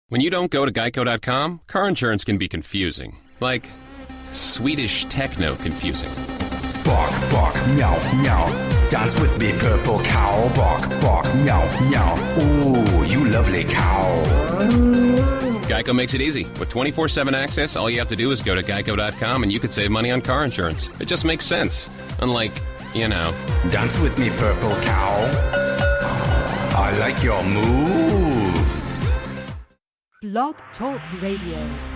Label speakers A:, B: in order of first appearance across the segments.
A: When you don't go to Geico.com, car insurance can be confusing. Like Swedish techno confusing.
B: Bark, bark, meow, meow. Dance with me, purple cow. Bark, bark, meow, meow. Ooh, you lovely cow.
A: Geico makes it easy. With 24/7 access, all you have to do is go to Geico.com and you could save money on car insurance. It just makes sense. Unlike,
B: Dance with me, purple cow. I like your moves.
C: Blog Talk Radio.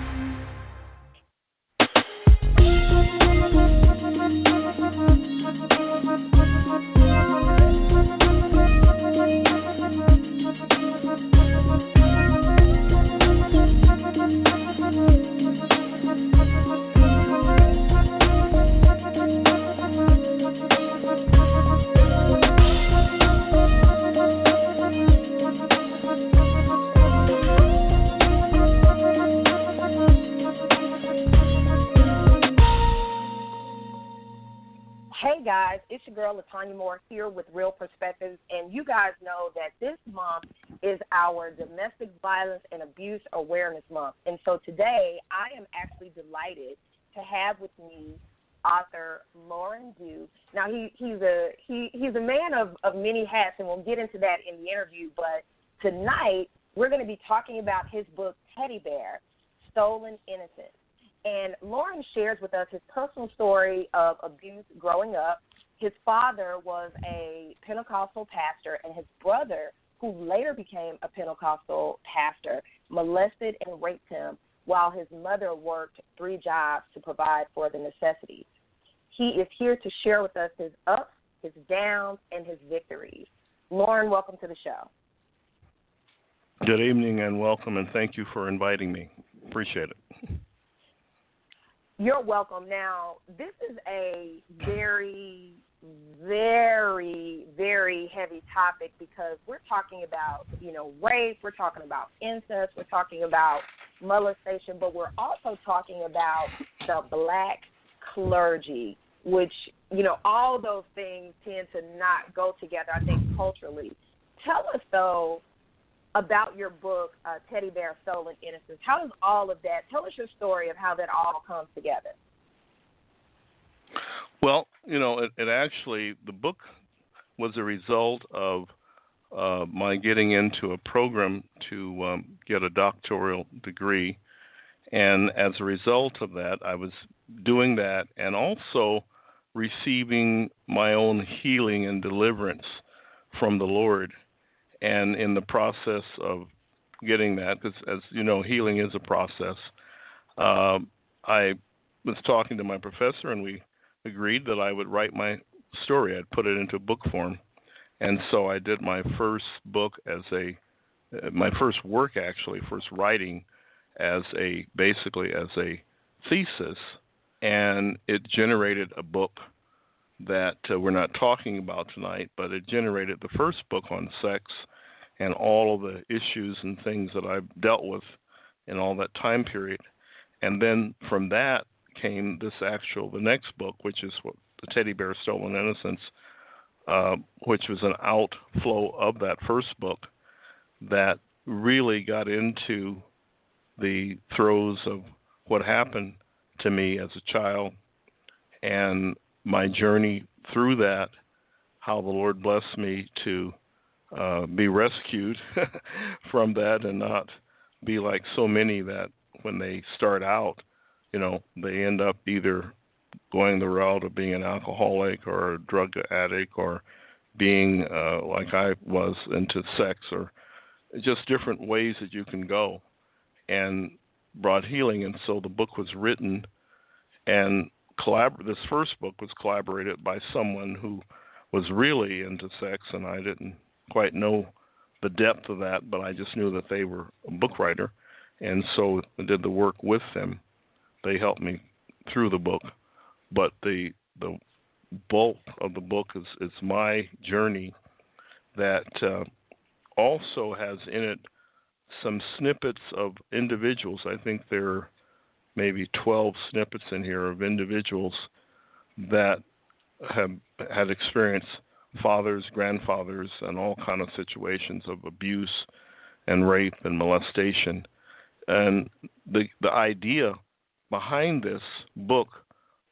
D: Hey guys, it's your girl LeTonya Moore here with Real Perspectives, and you guys know that this month is our Domestic Violence and Abuse Awareness Month. And so today I am actually delighted to have with me Author Loren Due. Now he's a man of many hats, and we'll get into that in the interview. But tonight we're going to be talking about his book Teddy Bear: Stolen Innocence. And Loren shares with us his personal story of abuse growing up. His father was a Pentecostal pastor, and his brother, who later became a Pentecostal pastor, molested and raped him while his mother worked 3 jobs to provide for the necessities. He is here to share with us his ups, his downs, and his victories. Loren, welcome to the show.
E: Good evening and welcome, and thank you for inviting me. Appreciate it.
D: You're welcome. Now, this is a very, very, very heavy topic because we're talking about, rape, we're talking about incest, we're talking about molestation, but we're also talking about the black clergy, which, all those things tend to not go together, I think, culturally. Tell us, though, about your book, Teddy Bear: Stolen Innocence. How does all of that, tell us your story of how that all comes together.
E: Well, it actually, the book was a result of my getting into a program to get a doctoral degree. And as a result of that, I was doing that and also receiving my own healing and deliverance from the Lord. And in the process of getting that, because as you know, healing is a process, I was talking to my professor, and we agreed that I would write my story. I'd put it into book form. And so I did my first book my first writing basically as a thesis, and it generated a book that we're not talking about tonight, but it generated the first book on sex and all of the issues and things that I've dealt with in all that time period. And then from that came the next book, which is the Teddy Bear: Stolen Innocence, which was an outflow of that first book that really got into the throes of what happened to me as a child and my journey through that, how the Lord blessed me to be rescued from that and not be like so many that when they start out, they end up either going the route of being an alcoholic or a drug addict or being like I was into sex, or just different ways that you can go, and brought healing. And so the book was written, and this first book was collaborated by someone who was really into sex, and I didn't quite know the depth of that, but I just knew that they were a book writer, and so I did the work with them. They helped me through the book, but the bulk of the book is my journey that also has in it some snippets of individuals. I think there are maybe 12 snippets in here of individuals that have had experienced fathers, grandfathers, and all kind of situations of abuse and rape and molestation. And the idea behind this book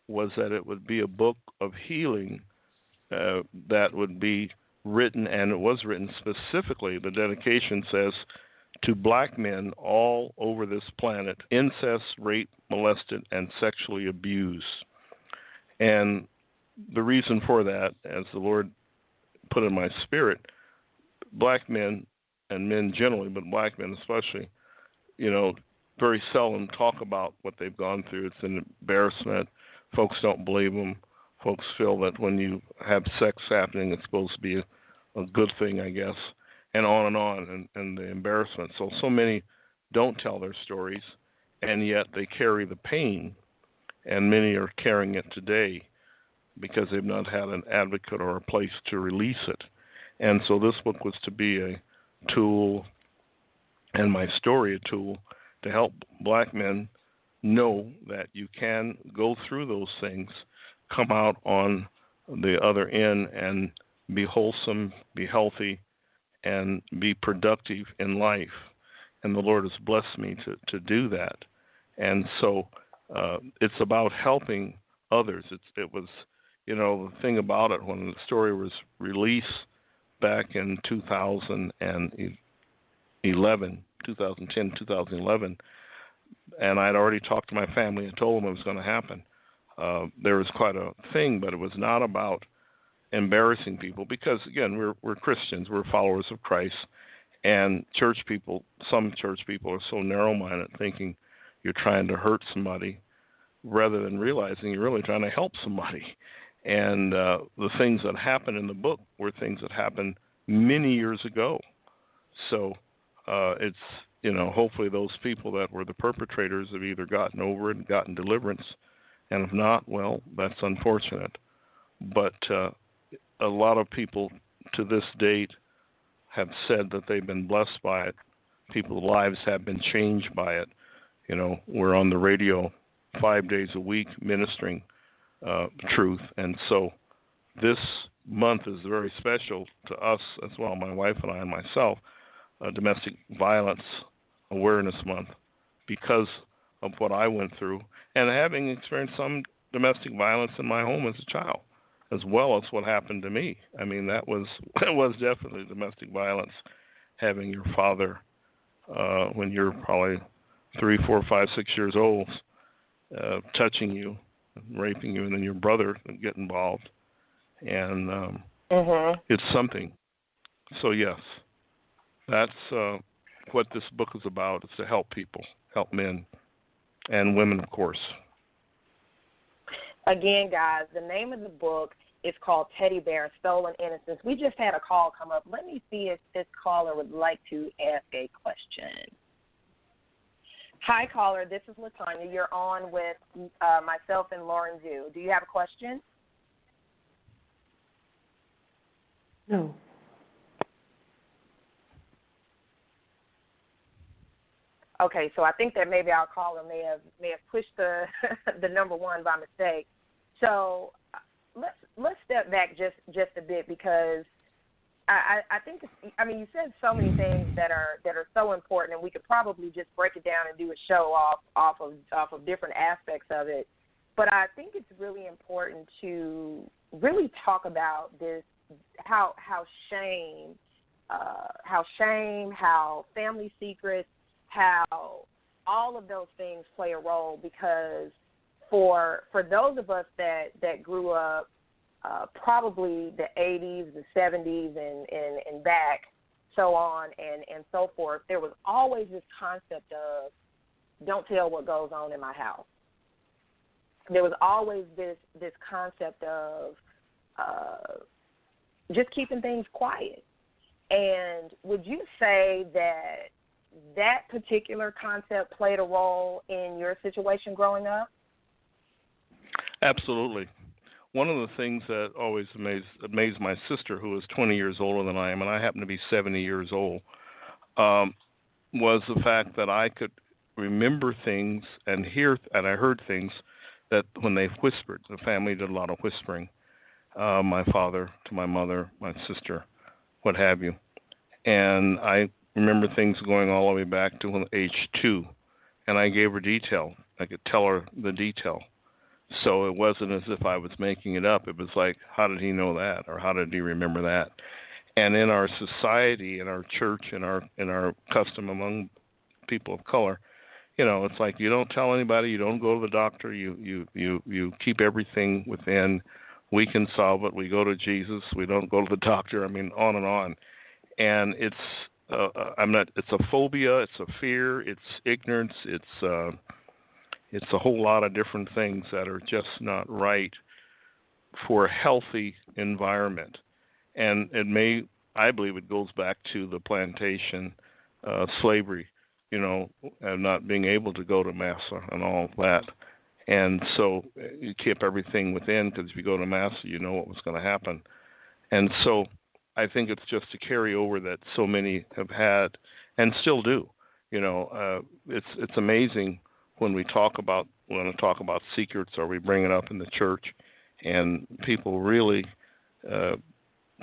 E: was that it would be a book of healing that would be written, and it was written specifically, the dedication says, to black men all over this planet, incest, rape, molested, and sexually abused. And the reason for that, as the Lord put in my spirit, black men and men generally, but black men especially, very seldom talk about what they've gone through. It's an embarrassment. Folks don't believe them. Folks feel that when you have sex happening, it's supposed to be a good thing, I guess, and on, and the embarrassment. So many don't tell their stories, and yet they carry the pain, and many are carrying it today because they've not had an advocate or a place to release it. And so this book was to be a tool, and my story a tool, to help black men know that you can go through those things, come out on the other end, and be wholesome, be healthy, and be productive in life. And the Lord has blessed me to do that. And so it's about helping others. It was, the thing about it, when the story was released back in 2010, 2011, and I'd already talked to my family and told them it was going to happen. There was quite a thing, but it was not about embarrassing people, because again, we're Christians, we're followers of Christ, and some church people are so narrow-minded, thinking you're trying to hurt somebody rather than realizing you're really trying to help somebody. And the things that happen in the book were things that happened many years ago. So it's, hopefully those people that were the perpetrators have either gotten over it and gotten deliverance, and if not, well, that's unfortunate. But a lot of people to this date have said that they've been blessed by it. People's lives have been changed by it. We're on the radio 5 days a week ministering truth. And so this month is very special to us as well, my wife and I and myself, Domestic Violence Awareness Month, because of what I went through and having experienced some domestic violence in my home as a child, as well as what happened to me. I mean, that was definitely domestic violence, having your father, when you're probably 3, 4, 5, 6 years old, touching you, raping you, and then your brother get involved. And it's something. So, yes, that's what this book is about, is to help people, help men and women, of course.
D: Again, guys, the name of the book is called Teddy Bear, Stolen Innocence. We just had a call come up. Let me see if this caller would like to ask a question. Hi, caller. This is LeTonya. You're on with myself and Loren Due. Do you have a question?
C: No.
D: Okay, so I think that maybe our caller may have pushed the the number one by mistake. So let's step back just a bit, because I think you said so many things that are so important, and we could probably just break it down and do a show off of different aspects of it. But I think it's really important to really talk about this, how shame, how family secrets, how all of those things play a role, because for those of us that grew up probably the 80s, the 70s, and back, so on and so forth, there was always this concept of don't tell what goes on in my house. There was always this concept of just keeping things quiet. And would you say that particular concept played a role in your situation growing up?
E: Absolutely. One of the things that always amazed my sister, who was 20 years older than I am, and I happen to be 70 years old, was the fact that I could remember things and I heard things that when they whispered, the family did a lot of whispering, my father to my mother, my sister, what have you. And I remember things going all the way back to age 2, and I gave her detail. I could tell her the detail. So it wasn't as if I was making it up. It was like, how did he know that, or how did he remember that? And in our society, in our church, in our custom among people of color, it's like you don't tell anybody, you don't go to the doctor, you keep everything within. We can solve it. We go to Jesus. We don't go to the doctor. I mean, on and on. And it's It's a phobia. It's a fear. It's ignorance. It's a whole lot of different things that are just not right for a healthy environment. And I believe it goes back to the plantation slavery, and not being able to go to Massa and all that. And so you keep everything within, because if you go to Massa, you know what was going to happen. And so I think it's just a carryover that so many have had and still do. It's amazing when we talk about secrets, or we bring it up in the church, and people really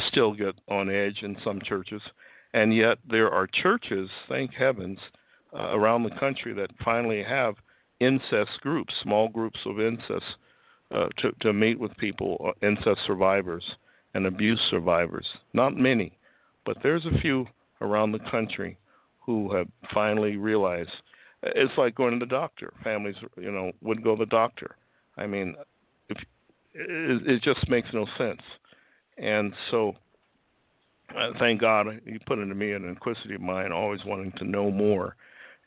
E: still get on edge in some churches. And yet there are churches, thank heavens, around the country that finally have incest groups, small groups of incest, to meet with people, incest survivors and abuse survivors. Not many, but there's a few around the country who have finally realized. It's like going to the doctor. Families, wouldn't go to the doctor. I mean, it just makes no sense. And so, thank God He put into me an inquisitive mind, always wanting to know more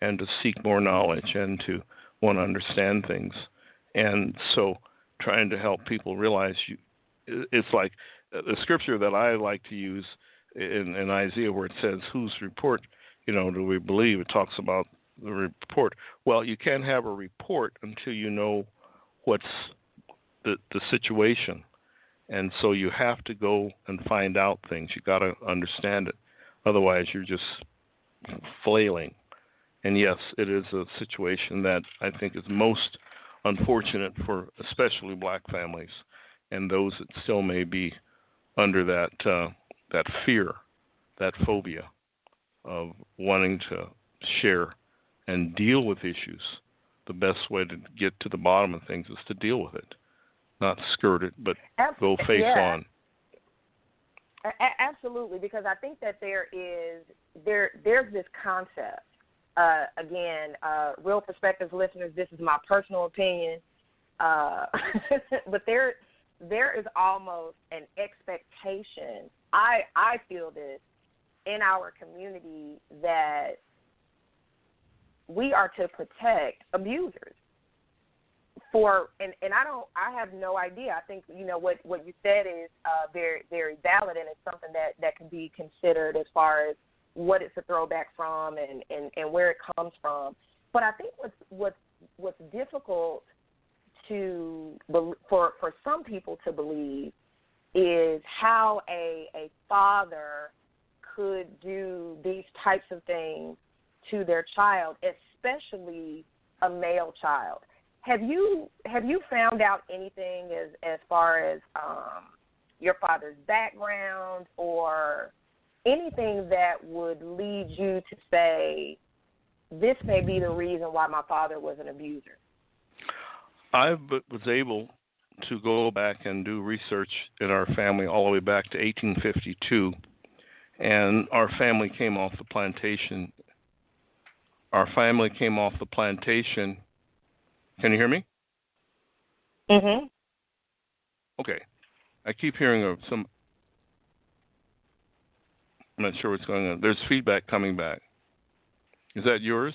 E: and to seek more knowledge and to want to understand things. And so, trying to help people realize it's like the scripture that I like to use in Isaiah, where it says, "Whose report, do we believe?" It talks about the report. Well, you can't have a report until you know what's the situation. And so you have to go and find out things. You got to understand it. Otherwise, you're just flailing. And yes, it is a situation that I think is most unfortunate for especially black families and those that still may be under that fear, that phobia of wanting to share and deal with issues. The best way to get to the bottom of things is to deal with it, not skirt it, but go face on.
D: Absolutely, because I think that there's this concept. Again, Real Perspectives listeners, this is my personal opinion, but there is almost an expectation. I feel this in our community that we are to protect abusers. I have no idea. I think what you said is very, very valid, and it's something that can be considered as far as what it's a throwback from and where it comes from. But I think what's difficult for some people to believe is how a father could do these types of things to their child, especially a male child. Have you found out anything as far as your father's background or anything that would lead you to say this may be the reason why my father was an abuser?
E: I was able to go back and do research in our family all the way back to 1852, and our family came off the plantation. Can you hear me?
D: Mm-hmm.
E: Okay. I keep hearing of some. I'm not sure what's going on. There's feedback coming back. Is that yours?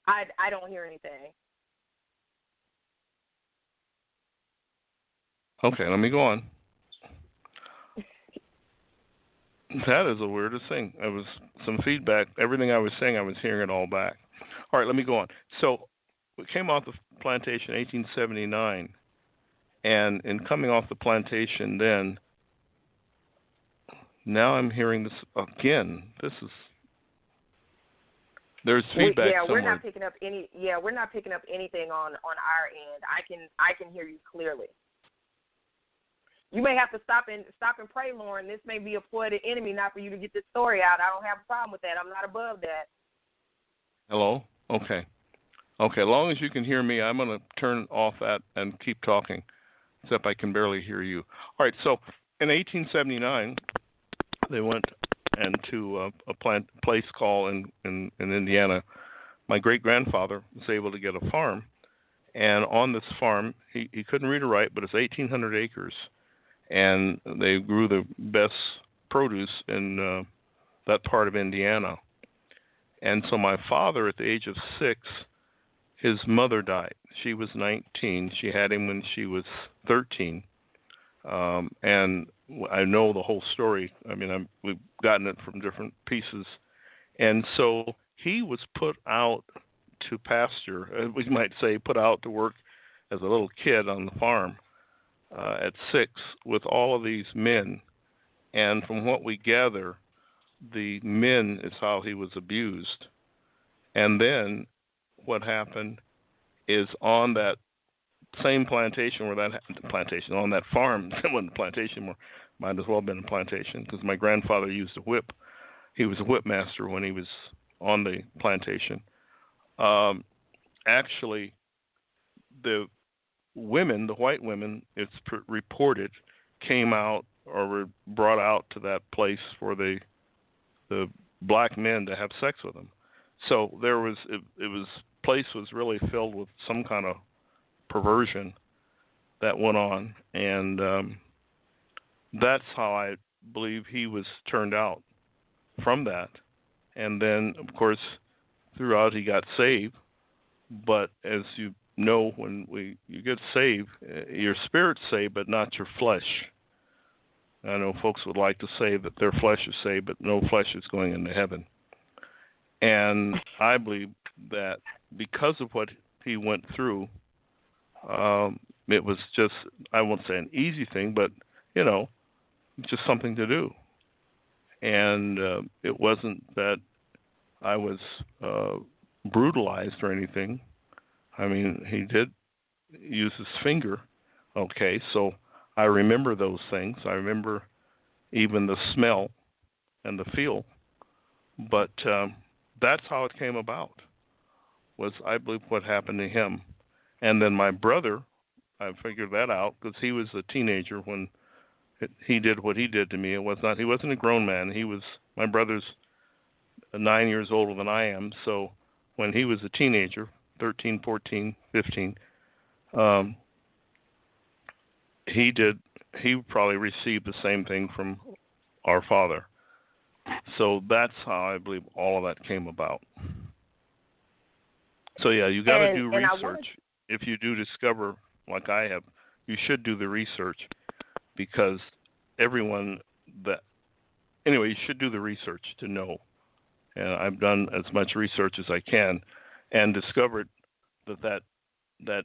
D: I don't hear anything.
E: Okay, let me go on. That is the weirdest thing. There was some feedback. Everything I was saying, I was hearing it all back. All right, let me go on. So we came off the plantation in 1879, and in coming off the plantation then, now I'm hearing this again. There's feedback somewhere.
D: We're not picking up anything on our end. I can hear you clearly. You may have to stop and pray, Loren. This may be a ploy of the enemy, not for you to get this story out. I don't have a problem with that. I'm not above that.
E: Hello? Okay. Okay, as long as you can hear me, I'm going to turn off that and keep talking, except I can barely hear you. All right, so in 1879, they went into a place called in Indiana. My great-grandfather was able to get a farm, and on this farm, he couldn't read or write, but it's 1,800 acres, and they grew the best produce in that part of Indiana. And so my father, at the age of 6, his mother died. She was 19. She had him when she was 13. And I know the whole story. I mean, we've gotten it from different pieces. And so he was put out to pasture, we might say, put out to work as a little kid on the farm at 6 with all of these men. And from what we gather, the men is how he was abused. And then what happened is on that same plantation on that farm, it wasn't a plantation, might as well have been a plantation, because my grandfather used a whip. He was a whip master when he was on the plantation. Actually, the women, the white women, it's reported, came out or were brought out to that place for the black men to have sex with them. So there was place was really filled with some kind of perversion that went on, and that's how I believe he was turned out from that. And then, of course, throughout he got saved. But as you know, when you get saved, your spirit's saved, but not your flesh. I know folks would like to say that their flesh is saved, but no flesh is going into heaven. And I believe that because of what he went through, it was just, I won't say an easy thing, but, just something to do. And it wasn't that I was brutalized or anything. I mean, he did use his finger. Okay, so I remember those things. I remember even the smell and the feel. But that's how it came about, was I believe what happened to him. And then my brother, I figured that out because he was a teenager when he did what he did to me. He wasn't a grown man. My brother's 9 years older than I am. So when he was a teenager, 13, 14, 15, he probably received the same thing from our father. So that's how I believe all of that came about. So yeah, you got to do research. If you do discover, like I have, you should do the research, because you should do the research to know. And I've done as much research as I can, and discovered that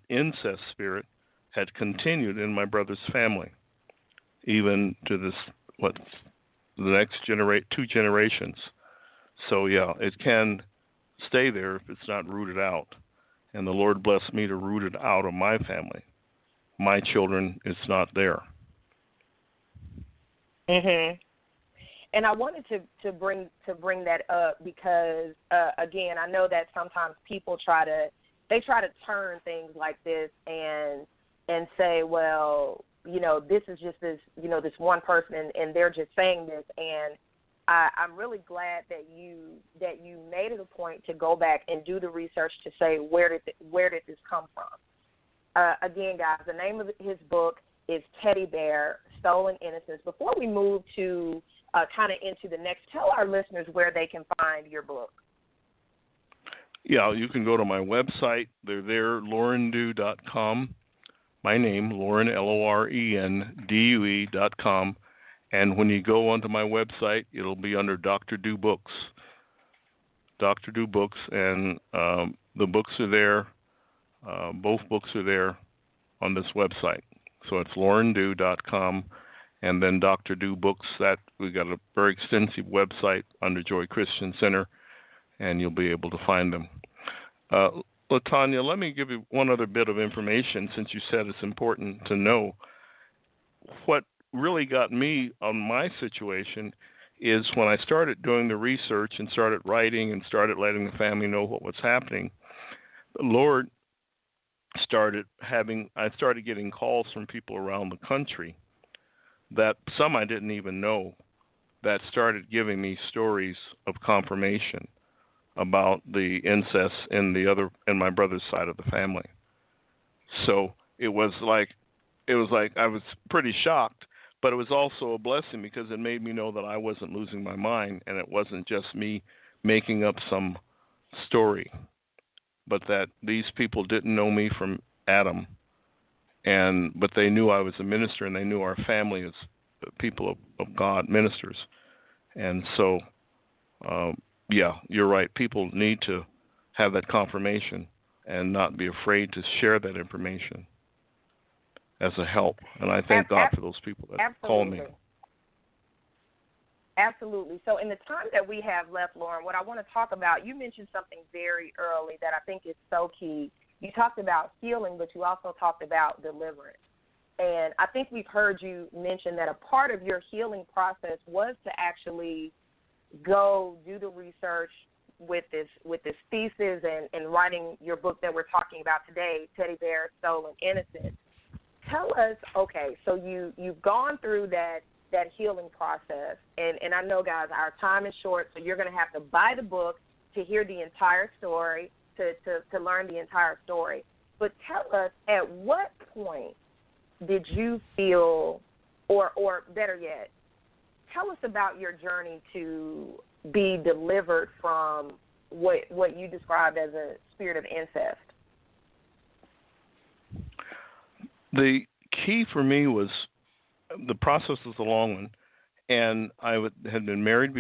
E: incest spirit had continued in my brother's family, even to the next 2 generations. So yeah, it can stay there if it's not rooted out. And the Lord blessed me to root it out of my family. My children, it's not there.
D: Mhm. And I wanted to bring that up because again, I know that sometimes people try to turn things like this and say, well, this is just this one person and they're just saying this. And I'm really glad that you made it a point to go back and do the research to say where did this come from. Again, guys, the name of his book is Teddy Bear: Stolen Innocence. Before we move to kind of into the next, tell our listeners where they can find your book.
E: Yeah, you can go to my website. They're there, LorenDue.com. My name, Loren, LorenDue.com. And when you go onto my website, it'll be under Dr. Due Books. Dr. Due Books, and the books are there. Both books are there on this website. So it's LorenDue.com, and then Dr. Due Books. That we got a very extensive website under Joy Christian Center, and you'll be able to find them. LeTonya, let me give you one other bit of information, since you said it's important to know. What really got me on my situation is when I started doing the research and started writing and started letting the family know what was happening, the Lord I started getting calls from people around the country that some I didn't even know, that started giving me stories of confirmation about the incest in my brother's side of the family. So it was like I was pretty shocked, but it was also a blessing because it made me know that I wasn't losing my mind and it wasn't just me making up some story, but that these people didn't know me from Adam, but they knew I was a minister and they knew our family as people of God, ministers. And so, yeah, you're right. People need to have that confirmation and not be afraid to share that information as a help. And I thank God for those people that call me.
D: Absolutely. So in the time that we have left, Loren, what I want to talk about, you mentioned something very early that I think is so key. You talked about healing, but you also talked about deliverance. And I think we've heard you mention that a part of your healing process was to actually go do the research with this thesis and writing your book that we're talking about today, Teddy Bear, Stolen Innocence. Tell us, okay, so you've gone through that healing process, and I know, guys, our time is short, so you're going to have to buy the book to hear the entire story, to learn the entire story. But tell us, at what point did you feel, or better yet, tell us about your journey to be delivered from what you described as a spirit of incest?
E: The key for me was, the process was a long one, and I had been married,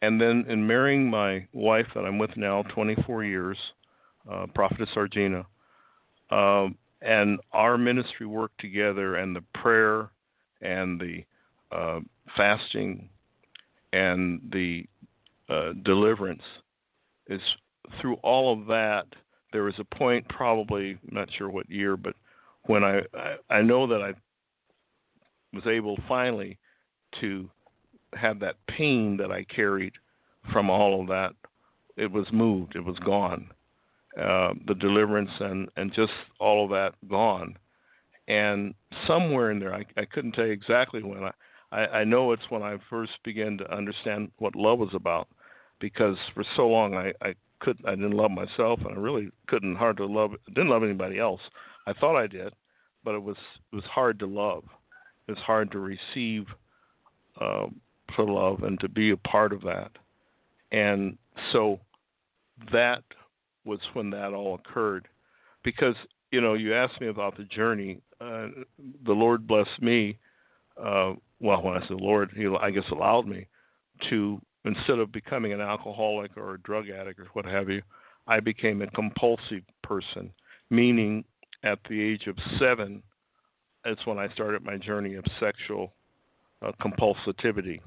E: and then in marrying my wife that I'm with now, 24 years, Prophetess Argina, and our ministry worked together, and the prayer and the fasting and the deliverance is through all of that. There was a point, probably not sure what year, but when I know that I was able finally to have that pain that I carried from all of that. It was moved. It was gone. The deliverance and just all of that gone. And somewhere in there, I couldn't tell you exactly when. I know it's when I first began to understand what love was about, because for so long I didn't love myself, and I really didn't love anybody else. I thought I did, but it was hard to love. It was hard to receive for love and to be a part of that. And so that was when that all occurred. Because, you asked me about the journey. The Lord blessed me. When I say the Lord, He, I guess, allowed me to, instead of becoming an alcoholic or a drug addict or what have you, I became a compulsive person, meaning at the age of 7, it's when I started my journey of sexual compulsivity.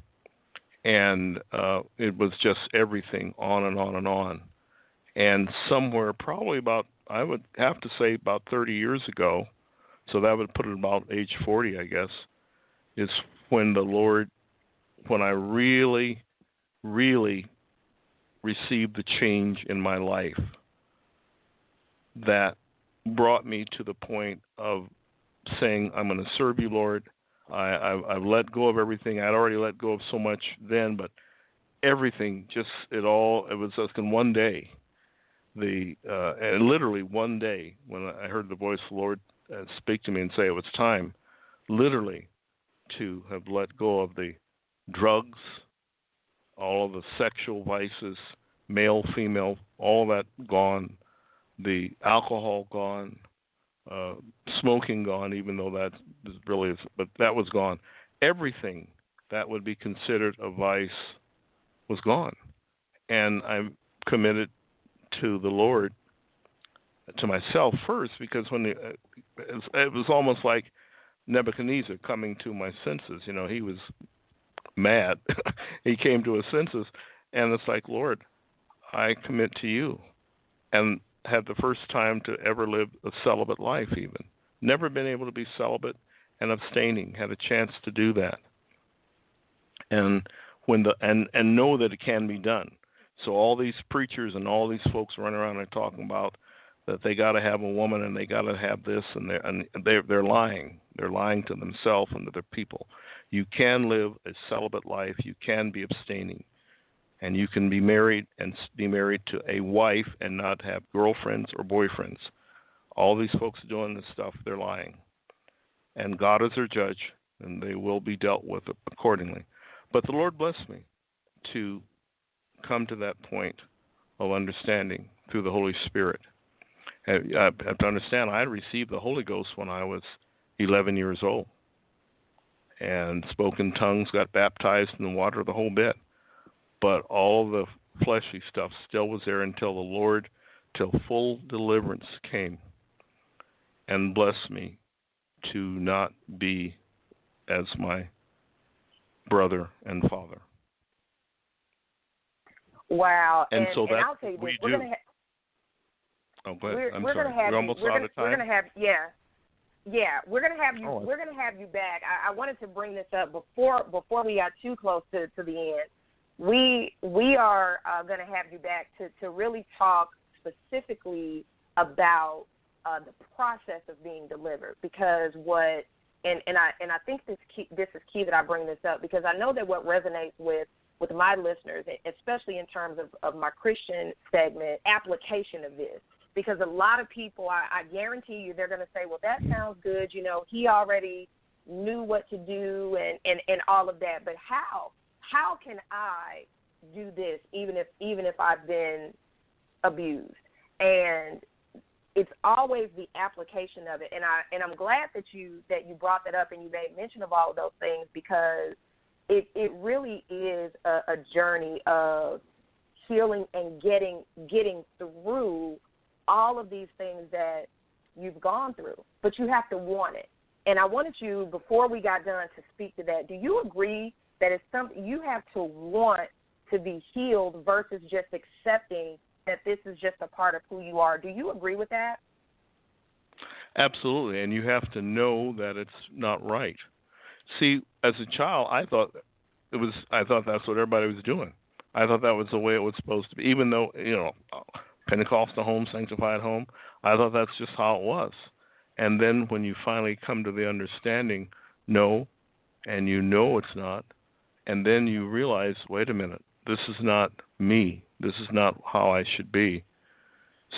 E: And it was just everything, on and on and on. And somewhere probably about, I would have to say about 30 years ago, so that would put it about age 40, I guess, is when I really, really received the change in my life that brought me to the point of saying, I'm going to serve you, Lord. I've let go of everything. I'd already let go of so much then, but everything, it was just in one day. And literally one day when I heard the voice of the Lord speak to me and say it was time, literally, to have let go of the drugs, all of the sexual vices, male, female, all that gone, the alcohol gone, smoking gone, even though that really is, but that was gone. Everything that would be considered a vice was gone. And I'm committed to the Lord, to myself first, because when it was almost like Nebuchadnezzar coming to my senses. He was mad. He came to his senses, and it's like, Lord, I commit to you. And had the first time to ever live a celibate life, even. Never been able to be celibate and abstaining. Had a chance to do that. and and know that it can be done. So all these preachers and all these folks running around and talking about that they got to have a woman and they got to have this, and they're lying. They're lying to themselves and to their people. You can live a celibate life. You can be abstaining, and you can be married and be married to a wife and not have girlfriends or boyfriends. All these folks doing this stuff, they're lying, and God is their judge, and they will be dealt with accordingly. But the Lord blessed me to come to that point of understanding through the Holy Spirit. You have to understand, I received the Holy Ghost when I was 11 years old, and spoke in tongues, got baptized in the water, the whole bit. But all the fleshy stuff still was there till full deliverance came and blessed me to not be as my brother and father.
D: Wow.
E: And so
D: and I'll tell you this,
E: we're going to oh, go ahead. I'm sorry. We're almost out of time.
D: We're going to have, we're going to have you. We're going to have you back. I wanted to bring this up before we got too close to the end. We are going to have you back to really talk specifically about the process of being delivered, because I think this is key that I bring this up, because I know that what resonates with my listeners, especially in terms of my Christian segment, application of this. Because a lot of people, I guarantee you, they're going to say, well, that sounds good. You know, he already knew what to do and all of that. But how can I do this even if I've been abused? And it's always the application of it. And I'm glad that you brought that up and you made mention of all of those things, because it really is a journey of healing and getting through all of these things that you've gone through, but you have to want it. And I wanted you, before we got done, to speak to that. Do you agree that it's something you have to want to be healed versus just accepting that this is just a part of who you are? Do you agree with that?
E: Absolutely, and you have to know that it's not right. See, as a child, I thought that's what everybody was doing. I thought that was the way it was supposed to be, even though, Pentecostal home, sanctified home, I thought that's just how it was. And then when you finally come to the understanding, no, and you know it's not, and then you realize, wait a minute, this is not me. This is not how I should be.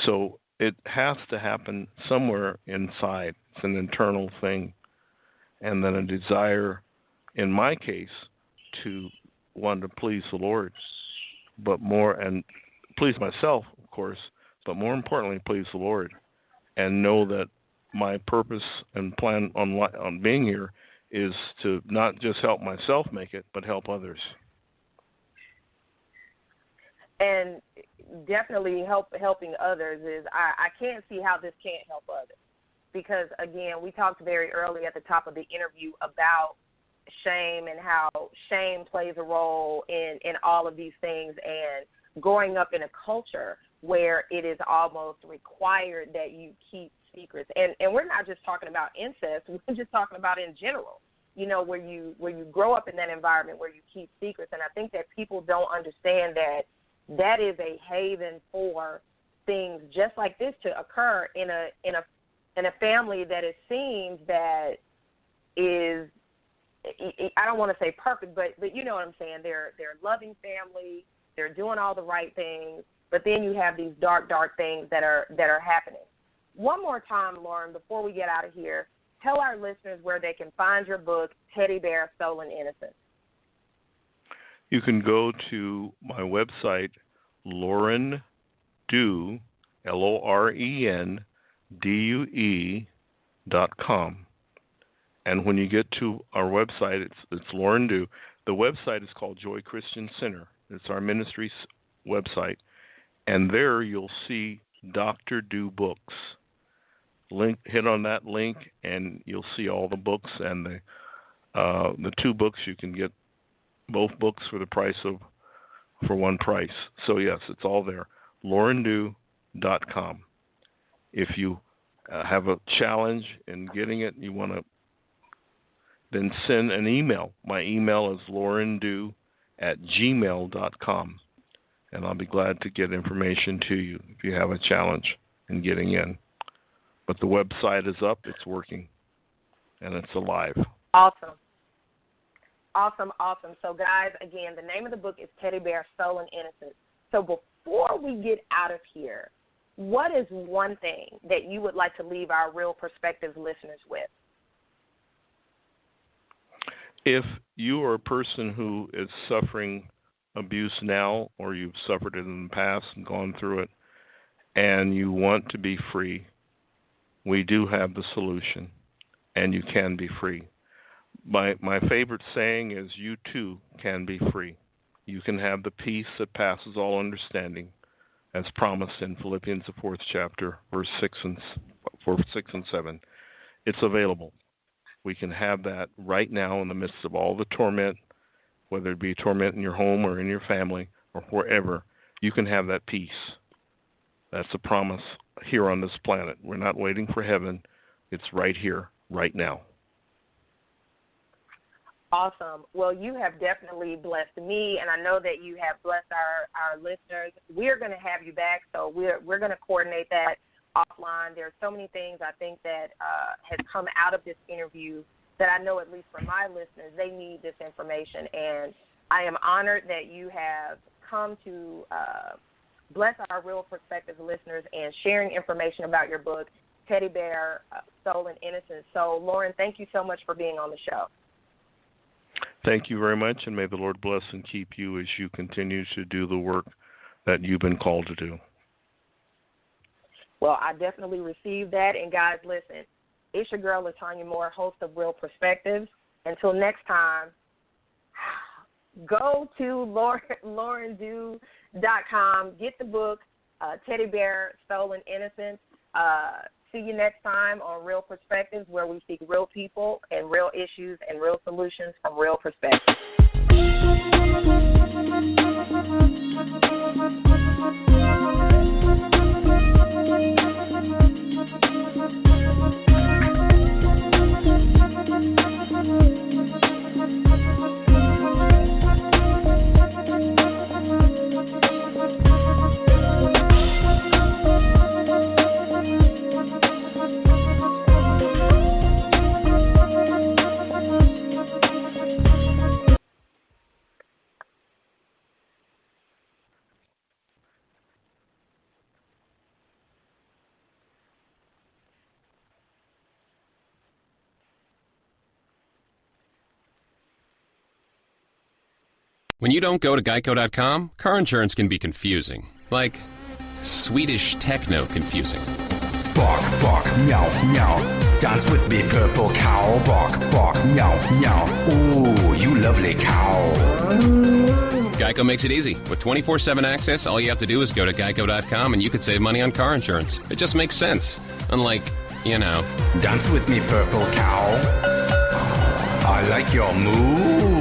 E: So it has to happen somewhere inside. It's an internal thing. And then a desire, in my case, to want to please the Lord, but more, and please myself, of course, but more importantly, please the Lord, and know that my purpose and plan on being here is to not just help myself make it, but help others.
D: And definitely helping others is, I can't see how this can't help others. Because, again, we talked very early at the top of the interview about shame and how shame plays a role in all of these things, and growing up in a culture where it is almost required that you keep secrets. And we're not just talking about incest. We're just talking about in general, where you grow up in that environment where you keep secrets. And I think that people don't understand that is a haven for things just like this to occur in a family that it seems that is, I don't want to say perfect, but you know what I'm saying. They're a loving family. They're doing all the right things, but then you have these dark things that are happening. One more time, Loren, before we get out of here, tell our listeners where they can find your book, Teddy Bear: Stolen Innocence.
E: You can go to my website, Loren Due, LorenDue.com. And when you get to our website, it's Loren Due. The website is called Joy Christian Center. It's our ministry's website. And there you'll see Dr. Due books. Hit on that link, and you'll see all the books. And the two books, you can get both books for one price. So, yes, it's all there. LorenDue.com. If you have a challenge in getting it, you want to then send an email. My email is lorendue@gmail.com, and I'll be glad to get information to you if you have a challenge in getting in. But the website is up, it's working, and it's alive.
D: Awesome. Awesome, awesome. So, guys, again, the name of the book is Teddy Bear, Stolen Innocence. So before we get out of here, what is one thing that you would like to leave our Real Perspectives listeners with?
E: If you are a person who is suffering abuse now, or you've suffered it in the past and gone through it, and you want to be free, we do have the solution, and you can be free. My favorite saying is, you too can be free. You can have the peace that passes all understanding, as promised in Philippians, the 4th chapter, verse 6 and 7. It's available. We can have that right now in the midst of all the torment, whether it be torment in your home or in your family or wherever. You can have that peace. That's a promise here on this planet. We're not waiting for heaven. It's right here, right now.
D: Awesome. Well, you have definitely blessed me, and I know that you have blessed our listeners. We're going to have you back, so we're going to coordinate that offline. There are so many things I think that has come out of this interview that I know, at least for my listeners, they need this information, and I am honored that you have come to bless our Real Perspectives listeners and sharing information about your book, Teddy Bear, Stolen Innocence. So, Loren, thank you so much for being on the show.
E: Thank you very much, and may the Lord bless and keep you as you continue to do the work that you've been called to do.
D: Well, I definitely received that. And, guys, listen, it's your girl, LeTonya Moore, host of Real Perspectives. Until next time, go to LorenDue.com, get the book, Teddy Bear, Stolen Innocence. See you next time on Real Perspectives, where we seek real people and real issues and real solutions from real perspectives.
A: When you don't go to Geico.com, car insurance can be confusing. Like Swedish techno confusing.
B: Bark, bark, meow, meow. Dance with me, purple cow. Bark, bark, meow, meow. Ooh, you lovely cow.
A: Geico makes it easy. With 24/7 access, all you have to do is go to Geico.com and you could save money on car insurance. It just makes sense. Unlike,
B: Dance with me, purple cow. I like your move.